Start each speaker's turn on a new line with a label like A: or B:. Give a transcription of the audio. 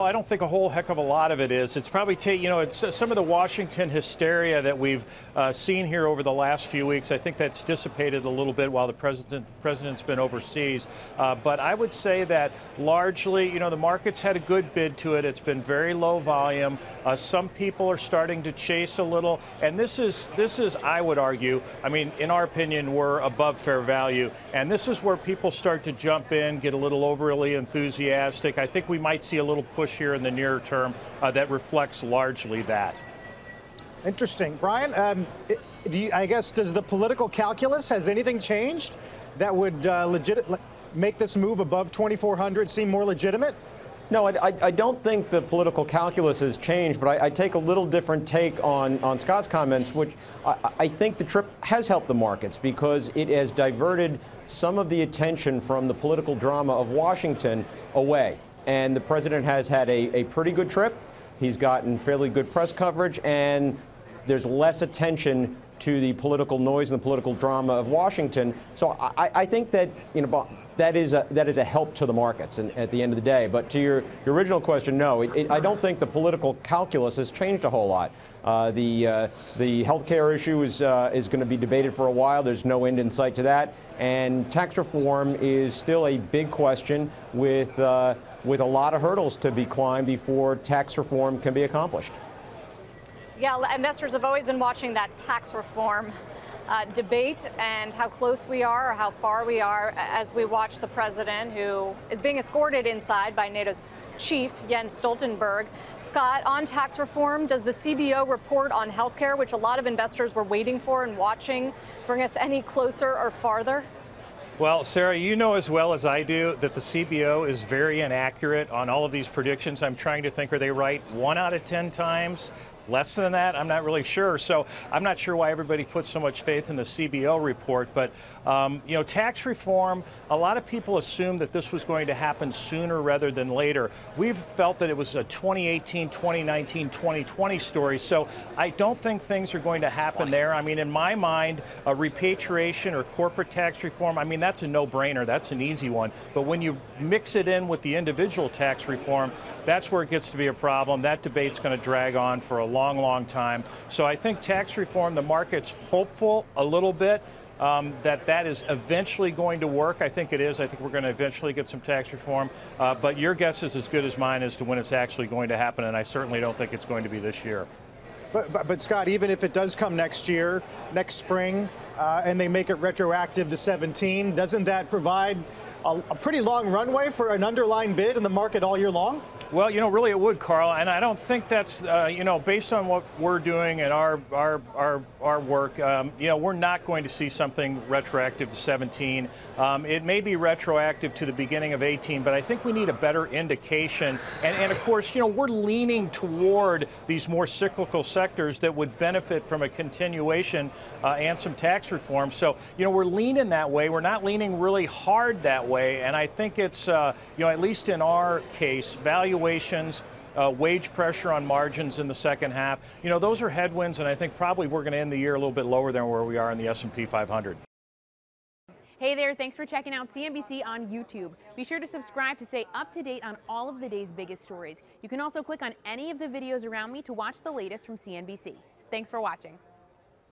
A: I don't think a whole heck of a lot of it is. It's probably, it's some of the Washington hysteria that we've seen here over the last few weeks. I think that's dissipated a little bit while the president's been overseas. But I would say that largely, the market's had a good bid to it. It's been very low volume. Some people are starting to chase a little. And this is, I would argue, in our opinion, we're above fair value. And this is where people start to jump in, get a little overly enthusiastic. I think we might see a little push here in the near term that reflects largely that.
B: Interesting. Brian, I guess, does the political calculus, has anything changed that would make this move above 2,400 seem more legitimate?
C: No, I don't think the political calculus has changed, but I take a little different take on Scott's comments, which I think the trip has helped the markets because it has diverted some of the attention from the political drama of Washington away. And the president has had a pretty good trip. He's gotten fairly good press coverage, and there's less attention to the political noise and the political drama of Washington. So I think that that is a help to the markets at the end of the day. But to your original question, no, I don't think the political calculus has changed a whole lot. The health care issue is going to be debated for a while. There's no end in sight to that. And tax reform is still a big question with a lot of hurdles to be climbed before tax reform can be accomplished.
D: Yeah, investors have always been watching that tax reform debate and how close we are or how far we are as we watch the president, who is being escorted inside by NATO's chief, Jens Stoltenberg. Scott, on tax reform, does the CBO report on healthcare, which a lot of investors were waiting for and watching, bring us any closer or farther?
A: Well, Sarah, you know as well as I do that the CBO is very inaccurate on all of these predictions. I'm trying to think, are they right 1 out of 10 times? Less than that? I'm not really sure. So I'm not sure why everybody puts so much faith in the CBO report. But, tax reform, a lot of people assumed that this was going to happen sooner rather than later. We've felt that it was a 2018, 2019, 2020 story. So I don't think things are going to happen there. In my mind, a repatriation or corporate tax reform, that's a no-brainer. That's an easy one. But when you mix it in with the individual tax reform, that's where it gets to be a problem. That debate's going to drag on for a long time. So I think tax reform, the market's hopeful a little bit that is eventually going to work. I think it is. I think we're going to eventually get some tax reform. But your guess is as good as mine as to when it's actually going to happen, and I certainly don't think it's going to be this year.
B: But Scott, even if it does come next year, next spring, and they make it retroactive to 17, doesn't that provide a pretty long runway for an underlying bid in the market all year long?
A: Well, really it would, Carl, and I don't think that's, based on what we're doing and our work, we're not going to see something retroactive to 17. It may be retroactive to the beginning of 18, but I think we need a better indication. And of course, we're leaning toward these more cyclical sectors that would benefit from a continuation and some tax reform. So, we're leaning that way. We're not leaning really hard that way. And I think it's, at least in our case, valuations, wage pressure on margins in the second half. Those are headwinds, and I think probably we're going to end the year a little bit lower than where we are in the S&P 500.
E: Hey there, thanks for checking out CNBC on YouTube. Be sure to subscribe to stay up to date on all of the day's biggest stories. You can also click on any of the videos around me to watch the latest from CNBC. Thanks for watching.